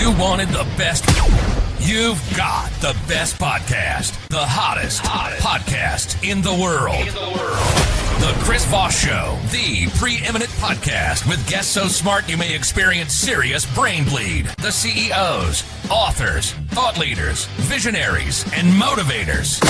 You wanted the best. You've got the best podcast. The hottest podcast in the world. The Chris Voss Show, the preeminent podcast with guests so smart you may experience serious brain bleed. The CEOs, authors, thought leaders, visionaries, and motivators.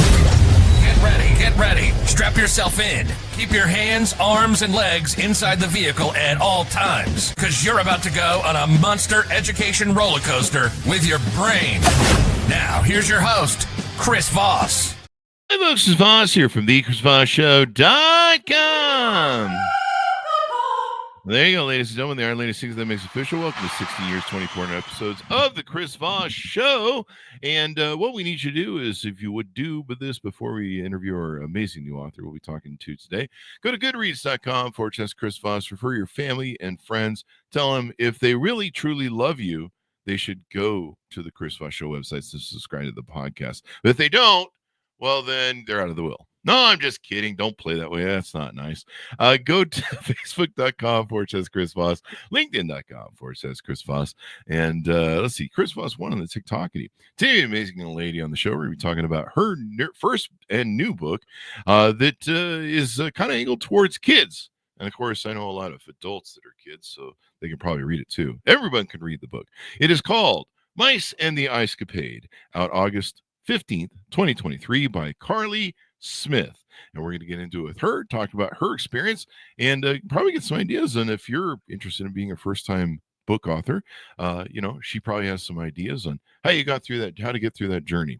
Get ready. Strap yourself in. Keep your hands, arms, and legs inside the vehicle at all times, because you're about to go on a monster education roller coaster with your brain. Now, here's your host, Chris Voss. Hi, folks. Chris Voss here from thechrisvossshow.com. There you go, ladies and gentlemen. The Iron Lady Sings That Makes Official. Welcome to 16 years, 24 episodes of the Chris Voss Show. And what we need you to do is, if you would do this before we interview our amazing new author we'll be talking to today, go to goodreads.com/Chris Voss. Refer your family and friends. Tell them if they really, truly love you, they should go to the Chris Voss Show website to subscribe to the podcast. But if they don't, well, then they're out of the will. No, I'm just kidding. Don't play that way. That's not nice. Go to facebook.com/Chris Voss, linkedin.com/Chris Voss. And let's see, Chris Voss 1 on the TikTokity. Today, amazing lady on the show. We're going to be talking about her first and new book that is kind of angled towards kids. And of course, I know a lot of adults that are kids, so they can probably read it too. Everyone can read the book. It is called Mice and the Ice Capade, out August 15th, 2023 by Carley Smith. And we're going to get into it with her, talk about her experience, and probably get some ideas. And if you're interested in being a first-time book author, she probably has some ideas on how you got through that, how to get through that journey.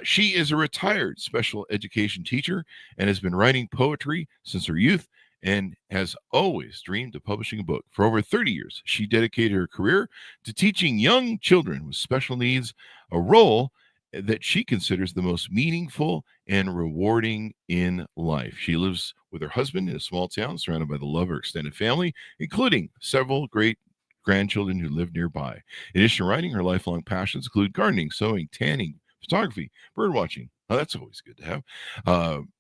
She is a retired special education teacher and has been writing poetry since her youth and has always dreamed of publishing a book. For over 30 years, she dedicated her career to teaching young children with special needs, a role that she considers the most meaningful and rewarding in life. She lives with her husband in a small town surrounded by the love of her extended family, including several great grandchildren who live nearby. In addition to writing, her lifelong passions include gardening, sewing, tanning, photography, bird watching. Oh, that's always good to have.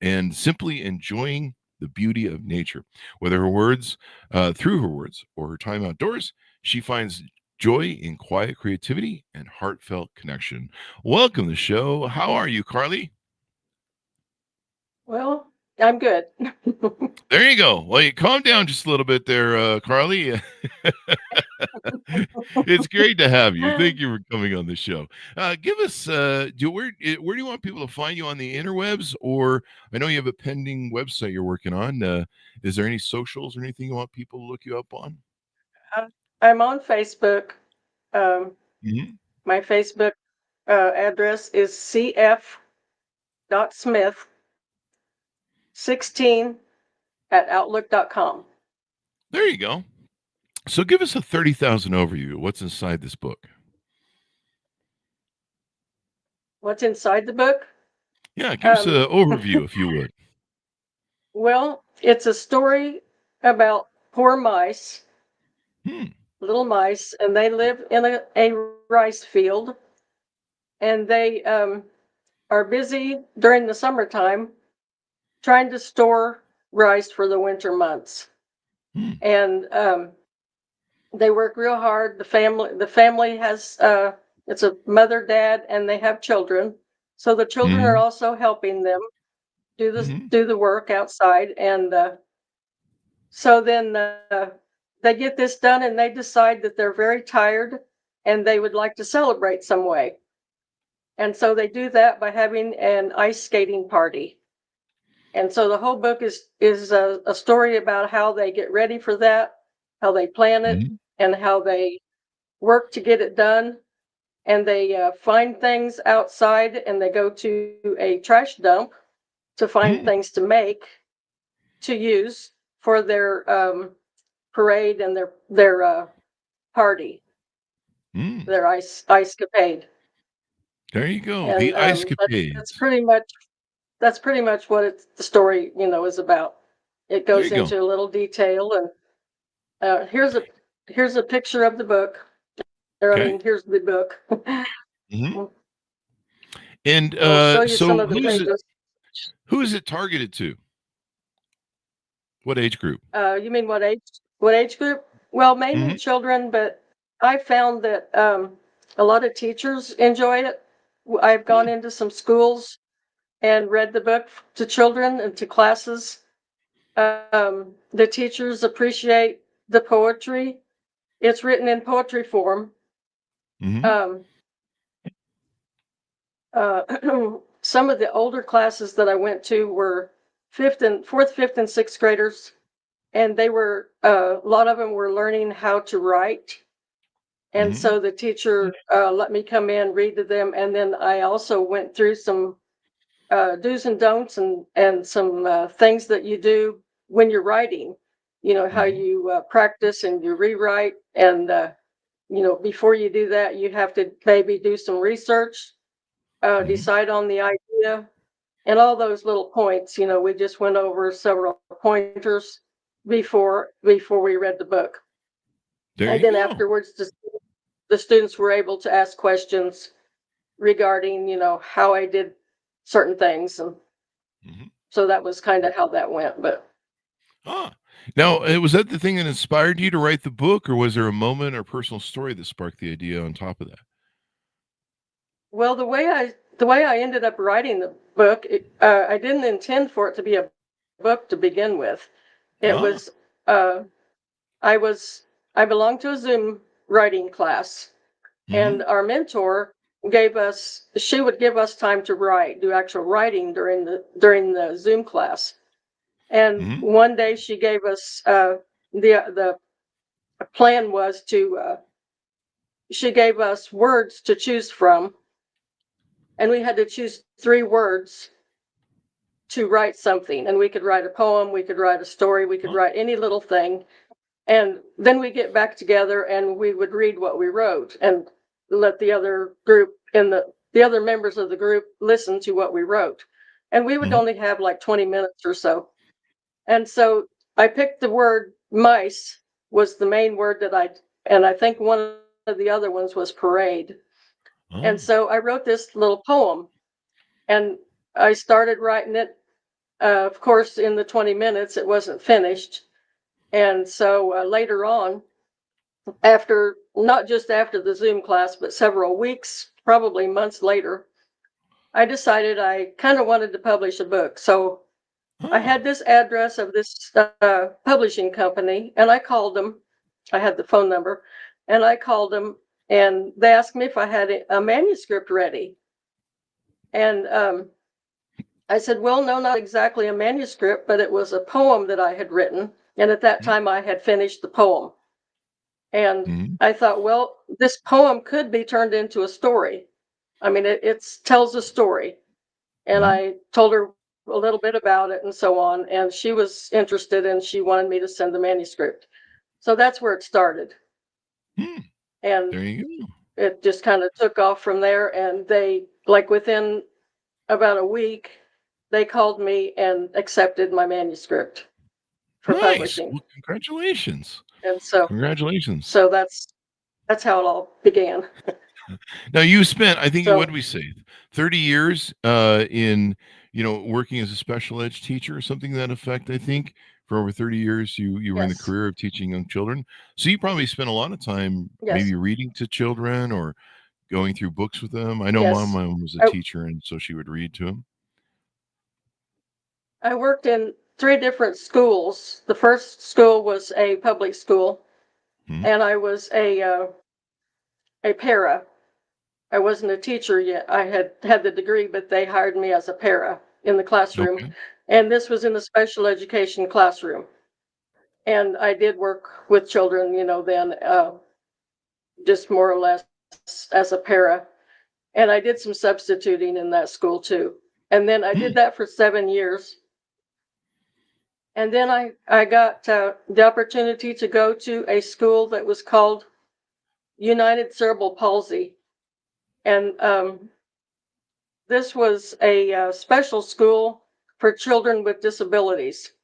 And simply enjoying the beauty of nature. Whether her words, through her words or her time outdoors, she finds joy in quiet creativity and heartfelt connection. Welcome to the show. How are you, Carley? Well, I'm good. There you go. Well, you calm down just a little bit there, Carley. It's great to have you. Thank you for coming on the show. Give us, where do you want people to find you on the interwebs? Or I know you have a pending website you're working on. Is there any socials or anything you want people to look you up on? I'm on Facebook. Mm-hmm. My Facebook address is cf.smith16@outlook.com. There you go. So give us a 30,000 overview. What's inside this book? What's inside the book? Yeah, give us an overview, if you would. Well, it's a story about poor mice. Little mice, and they live in a rice field, and they are busy during the summertime trying to store rice for the winter months. And they work real hard. The family has it's a mother, dad, and they have children, so the children are also helping them do the work outside. And so then they get this done, and they decide that they're very tired and they would like to celebrate some way. And so they do that by having an ice skating party. And so the whole book is a story about how they get ready for that, how they plan it, and how they work to get it done. And they find things outside, and they go to a trash dump to find things to make, to use for their parade and their party, their ice capade. There you go. And, the ice capade. That's pretty much what the story is about. It goes into a little detail, and here's a picture of the book. Here's the book. And so who is it targeted to? What age group? You mean what age group? Well, mainly children, but I found that A lot of teachers enjoy it. I've gone into some schools and read the book to children and to classes. The teachers appreciate the poetry. It's written in poetry form. Mm-hmm. Some of the older classes that I went to were fourth, fifth, and sixth graders, and they were a lot of them were learning how to write. And so the teacher let me come in, read to them, and then I also went through some do's and don'ts and some things that you do when you're writing. You know, how you practice and you rewrite, and you know, before you do that, you have to maybe do some research, decide on the idea, and all those little points. You know, we just went over several pointers before we read the book. There and you then go. afterwards, the students were able to ask questions regarding, you know, how I did certain things. And so that was kind of how that went. But now, was that the thing that inspired you to write the book, or was there a moment or personal story that sparked the idea on top of that? well, the way I ended up writing the book, I didn't intend for it to be a book to begin with. It was I belonged to a Zoom writing class, and our mentor she would give us time to do actual writing during the Zoom class. And one day she gave us the plan was she gave us words to choose from, and we had to choose 3 words to write something. And we could write a poem, we could write a story, we could write any little thing. And then we get back together and we would read what we wrote and let the other group and the other members of the group listen to what we wrote. And we would only have like 20 minutes or so. And so I picked the word mice was the main word and I think one of the other ones was parade. And so I wrote this little poem, and I started writing it. Of course, in the 20 minutes, it wasn't finished. And so later on, not just after the Zoom class, but several weeks, probably months later, I decided I kind of wanted to publish a book. So I had this address of this publishing company, and I called them. I had the phone number, and I called them, and they asked me if I had a manuscript ready. And I said, well, no, not exactly a manuscript, but it was a poem that I had written. And at that time, I had finished the poem. And I thought, well, this poem could be turned into a story. I mean, it tells a story. And I told her a little bit about it and so on. And she was interested, and she wanted me to send the manuscript. So that's where it started. And there you go. It just kind of took off from there. And they, like within about a week, they called me and accepted my manuscript for publishing. Well, congratulations. And so congratulations. So that's how it all began. Now you spent, I think, what did we say, 30 years in, working as a special ed teacher or something to that effect, I think. For over 30 years, you were in the career of teaching young children. So you probably spent a lot of time maybe reading to children or going through books with them. I know my mom was a teacher, and so she would read to them. I worked in 3 different schools. The first school was a public school, and I was a para. I wasn't a teacher yet. I had the degree, but they hired me as a para in the classroom. Okay. And this was in the special education classroom. And I did work with children, then just more or less as a para. And I did some substituting in that school too. And then I did that for 7 years. And then I got the opportunity to go to a school that was called United Cerebral Palsy. And this was a special school for children with disabilities.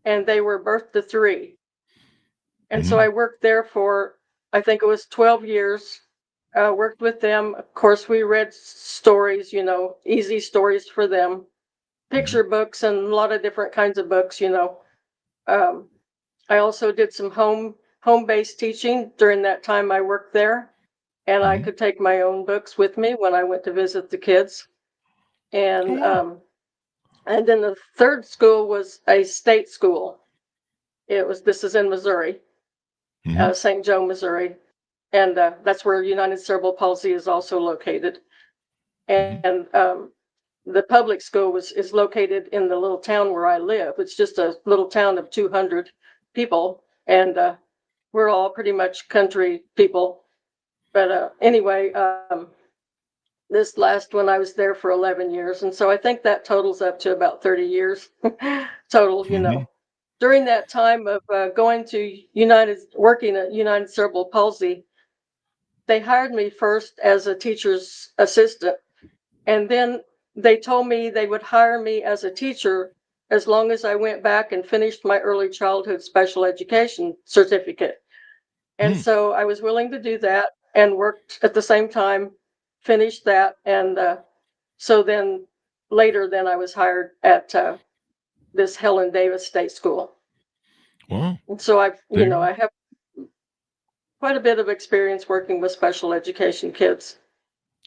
And they were birth to 3. And so I worked there for, I think it was 12 years. Worked with them. Of course, we read stories, easy stories for them. Picture books and a lot of different kinds of books, I also did some home-based teaching during that time I worked there. and I could take my own books with me when I went to visit the kids. And and then the third school was a state school. This is in Missouri, St. Joe, Missouri, and that's where United Cerebral Palsy is also located. And the public school is located in the little town where I live. It's just a little town of 200 people, and we're all pretty much country people. But anyway, this last one I was there for 11 years, and so I think that totals up to about 30 years total. During that time of going to working at United Cerebral Palsy, they hired me first as a teacher's assistant, and then they told me they would hire me as a teacher as long as I went back and finished my early childhood special education certificate. And so I was willing to do that and worked at the same time, finished that. And so then later, I was hired at this Helen Davis State School. Wow. And so I have quite a bit of experience working with special education kids.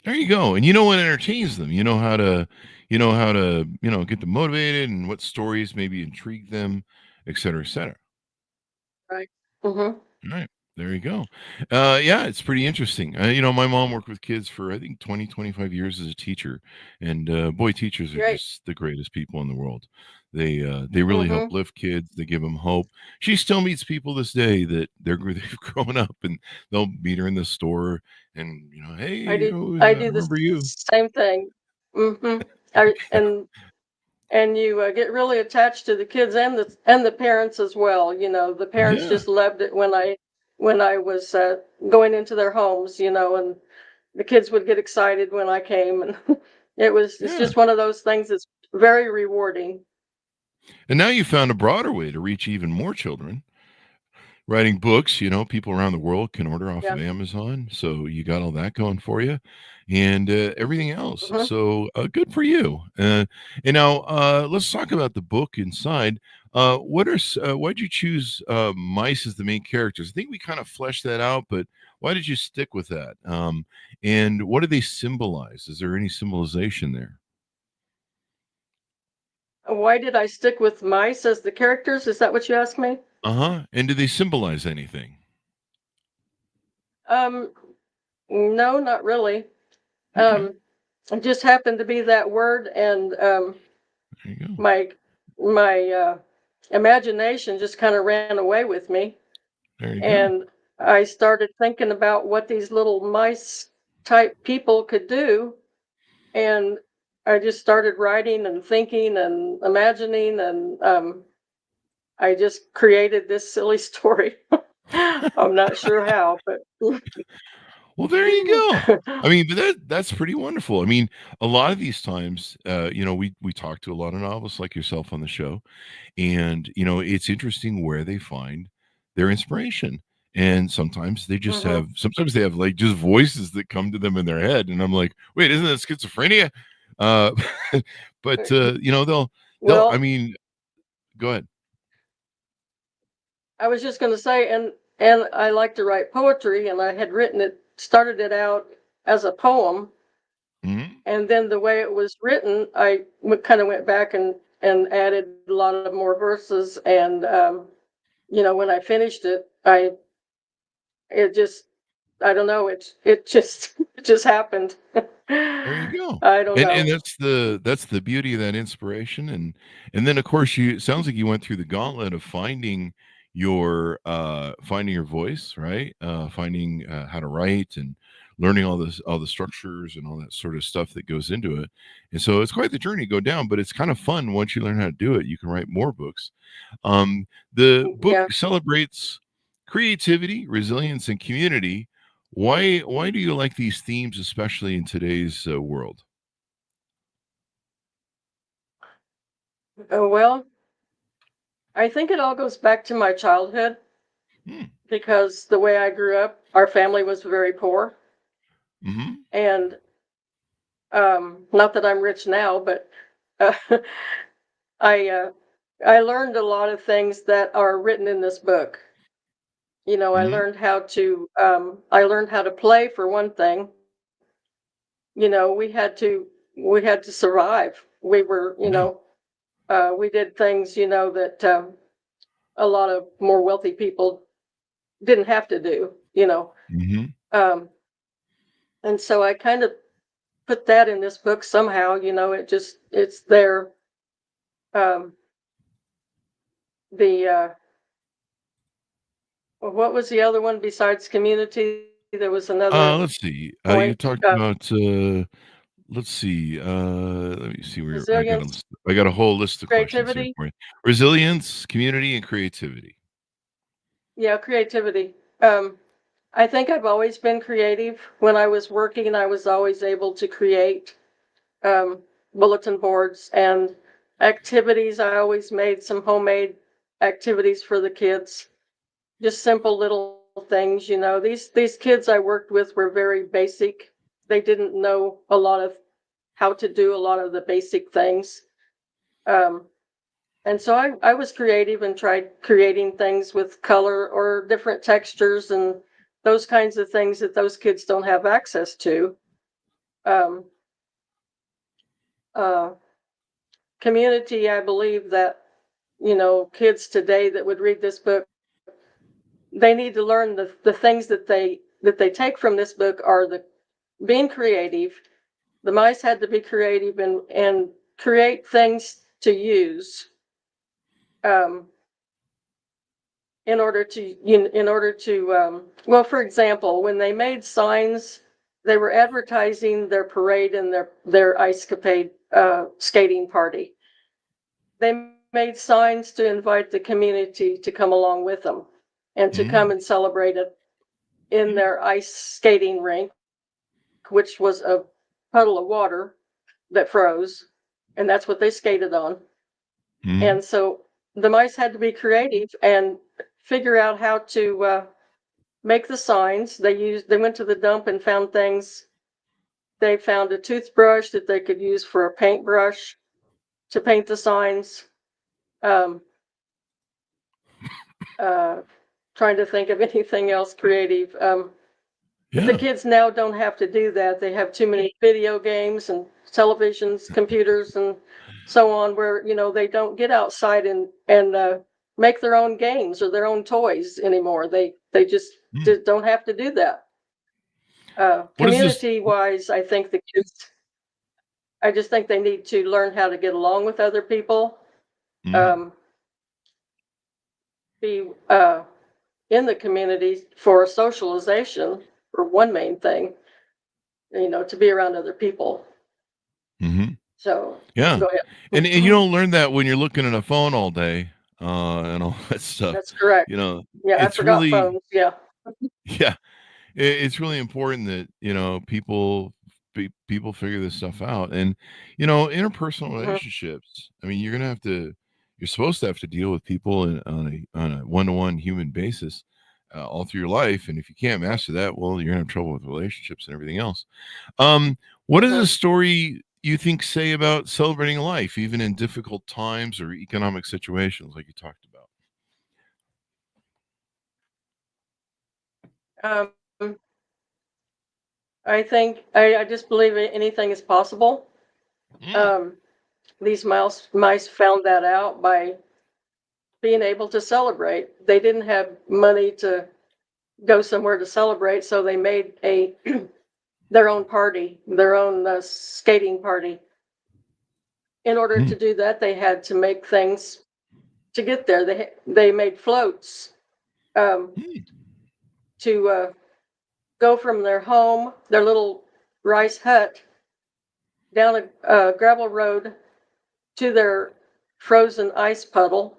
There you go. And you know what entertains them. You know how to get them motivated and what stories maybe intrigue them, et cetera, et cetera. Right. Right. There you go. Yeah, it's pretty interesting. My mom worked with kids for, I think, 20, 25 years as a teacher. And boy, teachers are just the greatest people in the world. They really help lift kids. They give them hope. She still meets people this day that they've grown up, and they'll meet her in the store and, hey, I do remember you. same thing. And you get really attached to the kids and the parents as well. The parents just loved it when I was going into their homes, and the kids would get excited when I came, and it's just one of those things that's very rewarding. And now you found a broader way to reach even more children. Writing books, people around the world can order off of Amazon. So you got all that going for you, and everything else. So good for you. And now let's talk about the book inside. Why'd you choose mice as the main characters? I think we kind of fleshed that out, but why did you stick with that? And what do they symbolize? Is there any symbolization there? Why did I stick with mice as the characters? Is that what you asked me? And do they symbolize anything? No, not really. Okay. It just happened to be that word, and There you go. my imagination just kind of ran away with me. There you go. And I started thinking about what these little mice type people could do, and I just started writing and thinking and imagining, and I just created this silly story. I'm not sure how, but Well, there you go. I mean, but that's pretty wonderful. I mean, a lot of these times, we talk to a lot of novelists like yourself on the show, and it's interesting where they find their inspiration. And sometimes they just sometimes they have like just voices that come to them in their head, and I'm like, wait, isn't that schizophrenia? But they'll. I mean, go ahead. I was just going to say, and I like to write poetry, and I had started it out as a poem, and then the way it was written, I kind of went back and added a lot of more verses, and when I finished it, I don't know, it just happened. There you go. I don't know. And that's the beauty of that inspiration. And then of course it sounds like you went through the gauntlet of finding your voice, right? Finding how to write and learning all the structures and all that sort of stuff that goes into it. And so it's quite the journey to go down, but it's kind of fun once you learn how to do it. You can write more books. The book celebrates creativity, resilience, and community. Why do you like these themes, especially in today's world? Well, I think it all goes back to my childhood, because the way I grew up, our family was very poor. And not that I'm rich now, but I learned a lot of things that are written in this book. I Mm-hmm. learned how to play, for one thing. We had to survive. We were, Yeah. we did things, that a lot of more wealthy people didn't have to do. Mm-hmm. Um, and so I kind of put that in this book somehow. It's there. Um, the What was the other one besides community? There was another Let's see. You point. talked about. Let's see. Let me see where I got a Resilience, list. I got a whole list of questions here creativity. for you. Resilience, community, and creativity. Yeah, creativity. I think I've always been creative. When I was working, I was always able to create um, bulletin boards and activities. I always made some homemade activities for the kids, just simple little things. These kids I worked with were very basic. They didn't know a lot of how to do a lot of the basic things. Um, and so I was creative and tried creating things with color or different textures and those kinds of things that those kids don't have access to. Um, uh, Community, I believe that, kids today that would read this book, they need to learn the things that they take from this book are the being creative. The mice had to be creative and create things to use. Um, well, for example, when they made signs, they were advertising their parade and their ice capade skating party. They made signs to invite the community to come along with them and to come Mm-hmm. and celebrate it in their ice skating rink, which was a puddle of water that froze, and that's what they skated on. Mm-hmm. And so the mice had to be creative and figure out how to make the signs. They went to the dump and found things. They found a toothbrush that they could use for a paintbrush to paint the signs. Um, uh, Trying to think of anything else creative. But the Yeah. kids now don't have to do that. They have too many video games and televisions, computers, and so on, where they don't get outside and make their own games or their own toys anymore. They just Mm. don't have to do that. What is this? Community wise, I think the kids. I just think they need to learn how to get along with other people. Mm. Um, be in the community for socialization, for one main thing. To be around other people. Mm-hmm. So Yeah. go ahead. And you don't learn that when you're looking at a phone all day, and all that stuff. That's correct. You know, Yeah, I it's forgot really, phones. Yeah. yeah, it's really important that people figure this stuff out. And interpersonal Mhm. relationships. I mean, you're supposed to have to deal with people on a one-to-one human basis all through your life. And if you can't master that, well, you're gonna have trouble with relationships and everything else. What does Mhm. a story you think say about celebrating life, even in difficult times or economic situations, like you talked about? Um, I just believe anything is possible. Mm, Um, these mice found that out by being able to celebrate. They didn't have money to go somewhere to celebrate, so they made a their own party, their own skating party. In order mm, to do that, they had to make things to get there. They made floats um, mm, to go from their home, their little rice hut, down a gravel road to their frozen ice puddle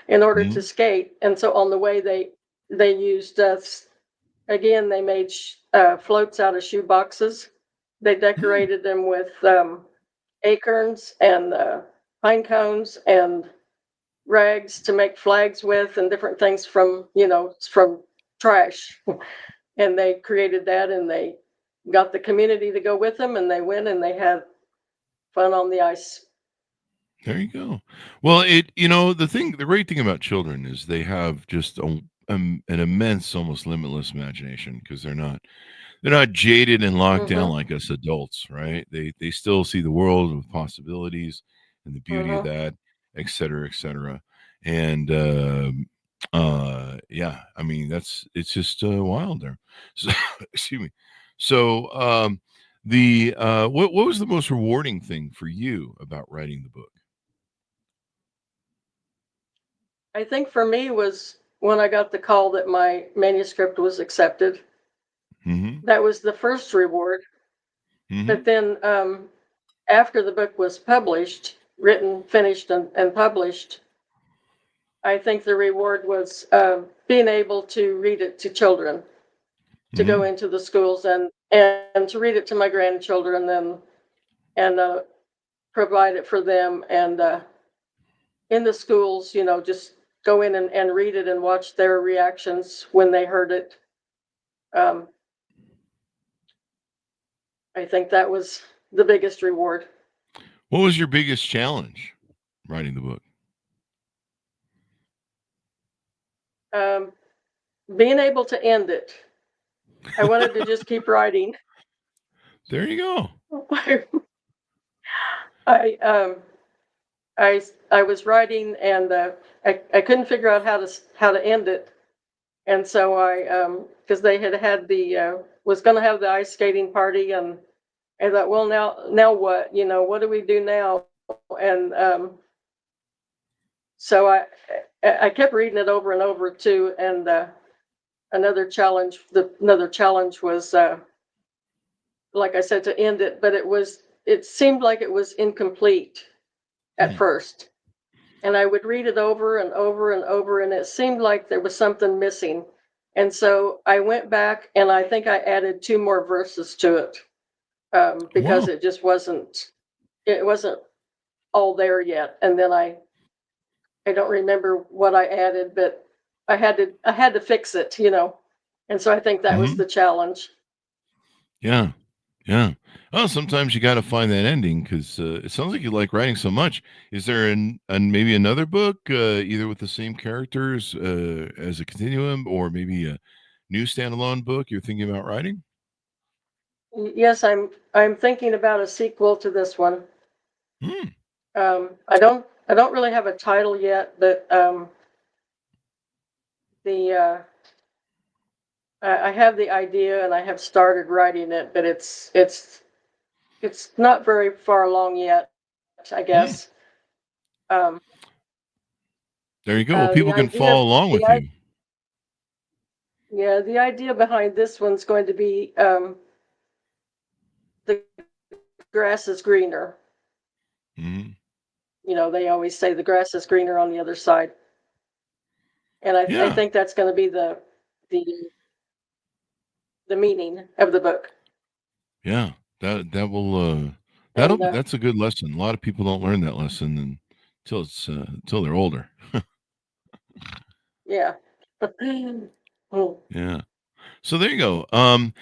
in order to mm, skate. And so on the way, they used again. They made floats out of shoe boxes. They mm, decorated them with acorns and pine cones and rags to make flags with, and different things from trash. And they created that, and they got the community to go with them, and they went and they had fun on the ice. there you go. Well, the great thing about children is they have just an immense, almost limitless imagination, because they're not jaded and locked down Mm-hmm. like us adults, right? They still see the world with possibilities and the beauty of Mm-hmm. that, et cetera, et cetera. And yeah, I mean it's just wild there. So excuse me. So the what was the most rewarding thing for you about writing the book? I think for me was when I got the call that my manuscript was accepted. Mm-hmm. That was the first reward. Mm-hmm. But then after the book was published, written, finished, and published, I think the reward was being able to read it to children, to go Mm-hmm. into the schools and to read it to my grandchildren and provide it for them and in the schools, just go in and read it and watch their reactions when they heard it. Um, I think that was the biggest reward. What was your biggest challenge writing the book? Um, being able to end it. I wanted to just keep writing. There you go. I I was writing and I couldn't figure out how to end it, and so I because they had the was going to have the ice skating party, and I thought, well, now what, what do we do now? And so I kept reading it over and over too, and another challenge was like I said, to end it, but it seemed like it was incomplete at Hmm. first. And I would read it over and over and over, and it seemed like there was something missing. And so I went back and I think I added 2 more verses to it because Wow. it wasn't all there yet. And then I don't remember what I added, but I had to fix it, And so I think that was Mm-hmm. the challenge. Yeah. Yeah. Well, sometimes you got to find that ending because it sounds like you like writing so much. Is there maybe another book, either with the same characters as a continuum, or maybe a new standalone book you're thinking about writing? Yes, I'm thinking about a sequel to this one. Hmm. I don't really have a title yet, but the I have the idea and I have started writing it, but it's not very far along yet, I Hmm. guess. Um, There you go. Well, the people can idea, follow along the with i- you. yeah, the idea behind this one's going to be the grass is greener. Hmm. They always say the grass is greener on the other side, and I Yeah. think that's going to be the the meaning of the book. Yeah. That will And that's a good lesson. A lot of people don't learn that lesson until they're older. yeah. Hmm. Yeah. So there you go. And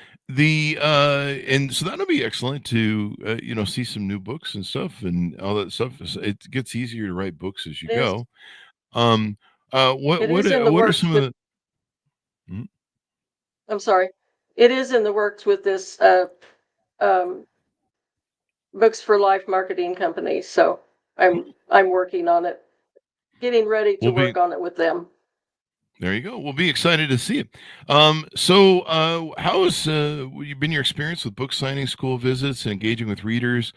so that'll be excellent to see some new books and stuff and all that stuff. It gets easier to write books as you It is go. Um, it is in the what are works some of with the? Mhm. I'm sorry. It is in the works with this um, Books for Life marketing company. So I'm working on it, getting ready to We'll be work on it with them. there. You go. We'll be excited to see it. So how has been your experience with book signing, school visits, and engaging with readers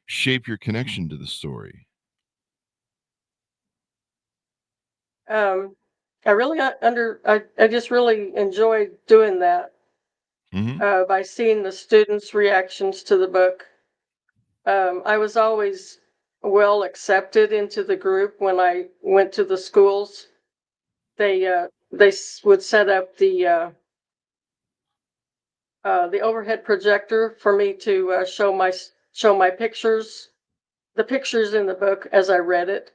shape your connection to the story? Um, I really I just really enjoyed doing that Hmm. by seeing the students' reactions to the book. I was always well accepted into the group when I went to the schools. They would set up the overhead projector for me to show my pictures, the pictures in the book as I read it,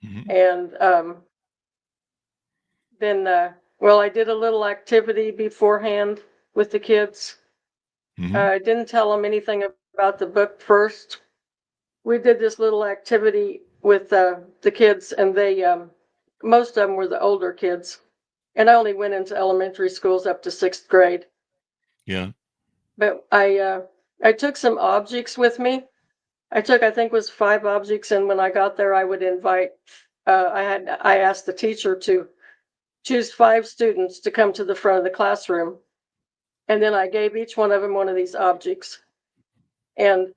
Hmm. and then well, I did a little activity beforehand with the kids. Hmm. I didn't tell them anything about the book first. We did this little activity with the kids, and they most of them were the older kids, And I only went into elementary schools up to 6th grade. Yeah. But I took some objects with me. I think it was 5 objects, and when I got there, I would invite. I asked the teacher to choose 5 students to come to the front of the classroom, and then I gave each one of them one of these objects, and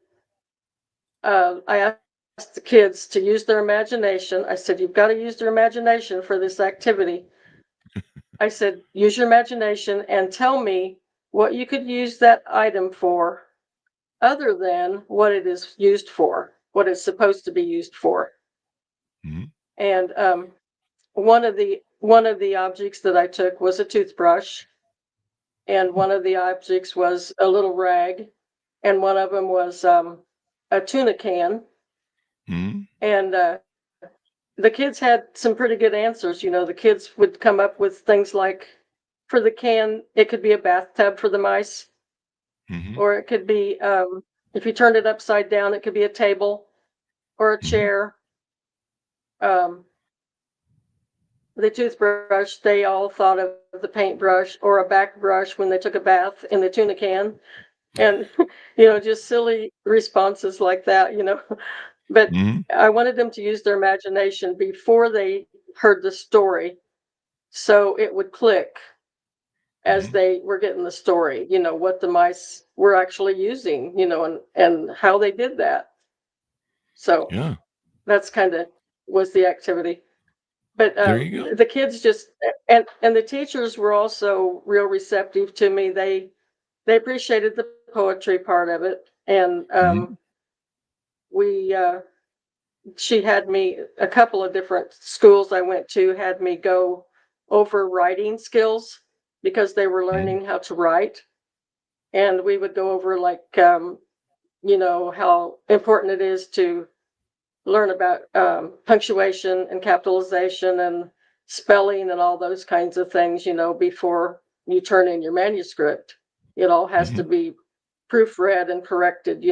I asked the kids to use their imagination. I said, "You've got to use your imagination for this activity." I said, "Use your imagination and tell me what you could use that item for, other than what it is used for, what it's supposed to be used for." Mm-hmm. And one of the objects that I took was a toothbrush, and one of the objects was a little rag, and one of them was a tuna can. Mm-hmm. And the kids had some pretty good answers. The kids would come up with things like, for the can, it could be a bathtub for the mice, Mm-hmm. or it could be, if you turned it upside down, it could be a table or a chair. The toothbrush, they all thought of the paintbrush or a back brush when they took a bath in the tuna can. And, just silly responses like that, But Mm-hmm. I wanted them to use their imagination before they heard the story, so it would click as Mm-hmm. they were getting the story, what the mice were actually using, and how they did that. So Yeah. that's kind of was the activity. But There you go. the kids just, and the teachers were also real receptive to me. They appreciated the poetry part of it, and Mm-hmm. she had me, a couple of different schools I went to had me go over writing skills because they were learning how to write. And we would go over, like, how important it is to learn about punctuation and capitalization and spelling and all those kinds of things, before you turn in your manuscript. It all has to Mm-hmm. be proofread and corrected,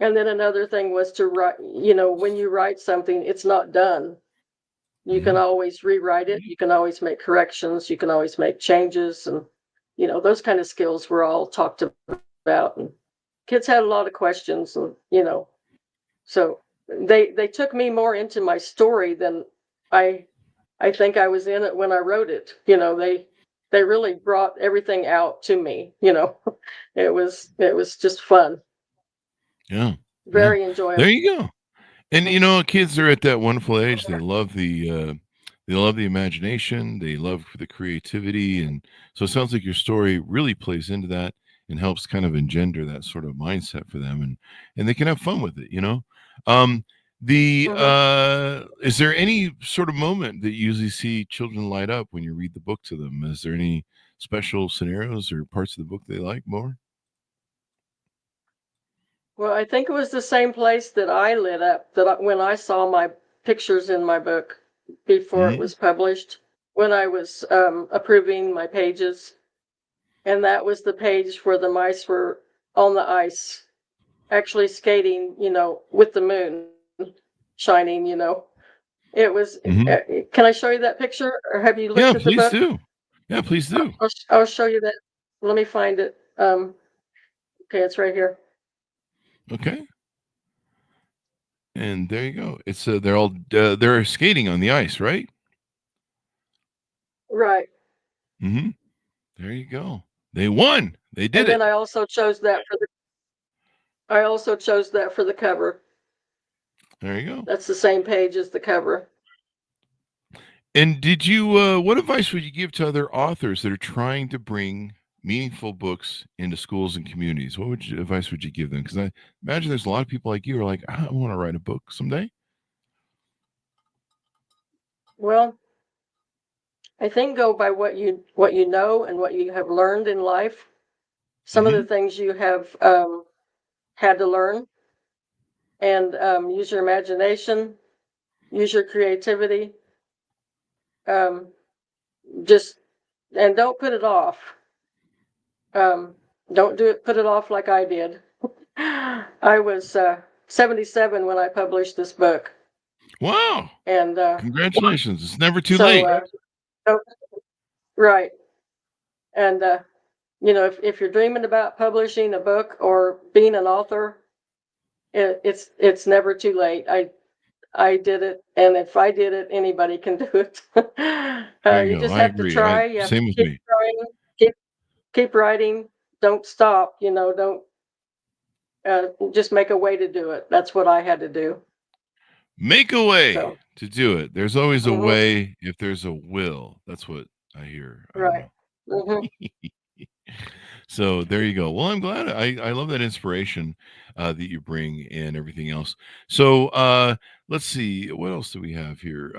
and then another thing was to write, when you write something, it's not done. You can Mm-hmm. always rewrite it. You can always make corrections. You can always make changes. And, those kind of skills were all talked about. And kids had a lot of questions, and, so they took me more into my story than I think I was in it when I wrote it. They really brought everything out to me. It was just fun. Yeah. Very enjoyable. There you go. And kids are at that wonderful age. They love the imagination. They love the creativity, and so it sounds like your story really plays into that and helps kind of engender that sort of mindset for them, and they can have fun with it. Is there any sort of moment that you usually see children light up when you read the book to them? Is there any special scenarios or parts of the book they like more? Well, I think it was the same place that I lit up when I saw my pictures in my book before it Mm-hmm. was published, when I was approving my pages. And that was the page where the mice were on the ice, actually skating, with the moon shining, It was, Mm-hmm. can I show you that picture, or have you looked Yeah, at the please book? do. Yeah, please do. I'll show you that. Let me find it. Okay, it's right here. Okay. And there you go. It's they're skating on the ice, right? Right. Mm-hmm. There you go. They won. They did And then it. I also chose that for the cover. There you go. That's the same page as the cover. And did you? What advice would you give to other authors that are trying to bring meaningful books into schools and communities? What advice would you give them? Because I imagine there's a lot of people like you who are like, I want to write a book someday. Well, I think go by what you know and what you have learned in life. Some of the Mm-hmm. things you have had to learn, and use your imagination, use your creativity. Just and don't put it off. Don't put it off like I did. I was 77 when I published this book. Wow! And Congratulations! It's never too so late. Oh, right. And if you're dreaming about publishing a book or being an author, it's never too late. I did it, and if I did it, anybody can do it. There you You go. just I have to agree. try. You have to Same with keep me. trying, keep writing. Don't stop. Don't just make a way to do it. That's what I had to do. Make a way So, to do it. There's always a mhm, way if there's a will. That's what I hear. I don't right. know. Hmm. So there you go. Well, I'm glad. I love that inspiration that you bring and everything else. So let's see. What else do we have here?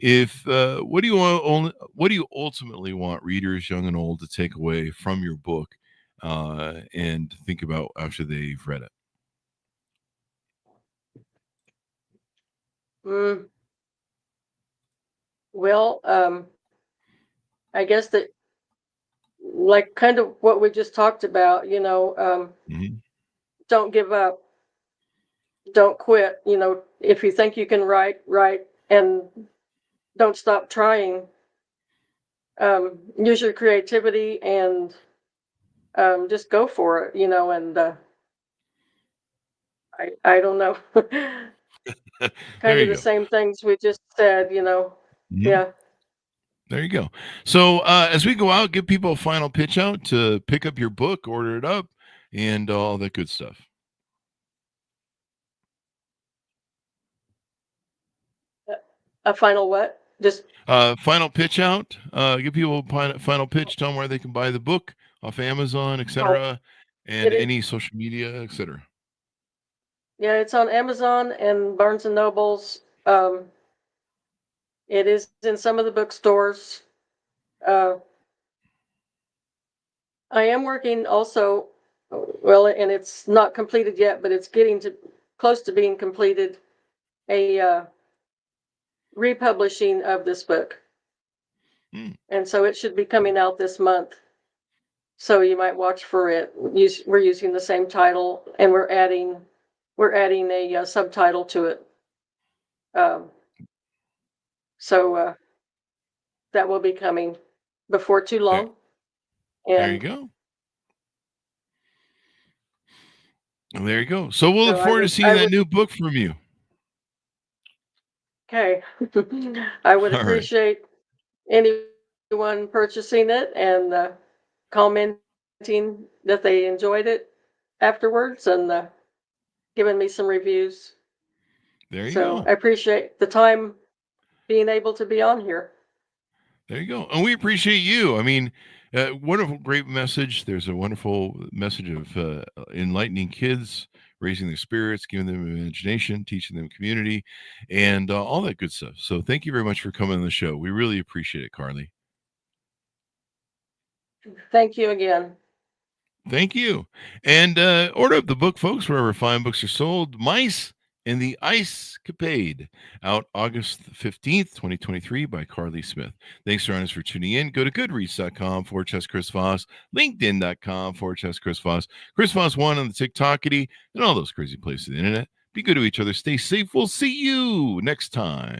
If what do you what do you ultimately want readers, young and old, to take away from your book and think about after they've read it? Mm, well, I guess that, like, kind of what we just talked about. Mhm. Don't give up. Don't quit. If you think you can write, and don't stop trying. Use your creativity and just go for it. And I don't know. There Kind of you the go. same things we just said. Mhm. Yeah. There you go. So as we go out, give people a final pitch out to pick up your book, order it up, and all that good stuff. A final what? Just Final pitch out. Give people a final pitch. Tell them where they can buy the book off Amazon, oh, etc., and it is. any social media, etc. Yeah, it's on Amazon and Barnes and Nobles. It is in some of the bookstores. Uh, I am working also, well, and it's not completed yet, but it's getting to close to being completed. A republishing of this book, Hmm. and so it should be coming out this month. So you might watch for it. We're using the same title, and we're adding a subtitle to it. Um, so that will be coming before too There, long. there you And go. There you go. So we'll look so I forward to would seeing I that would new book from you. okay. I would All right. appreciate anyone purchasing it and commenting that they enjoyed it afterwards, and giving me some reviews. There you So go. I appreciate the time being able to be on here. There you go. And we appreciate you. I mean, wonderful, great message. There's a wonderful message of enlightening kids, raising their spirits, giving them imagination, teaching them community, and all that good stuff. So thank you very much for coming on the show. We really appreciate it, Carley. Thank you again. Thank you. And order up the book, folks, wherever fine books are sold. Mice and the Ice Capade, out August 15th, 2023, by Carley Smith. Thanks, Jonas, for tuning in. Go to goodreads.com/Chris Voss, LinkedIn.com/Chris Voss, Chris Voss1 on the TikTokity, and all those crazy places on the internet. Be good to each other. Stay safe. We'll see you next time.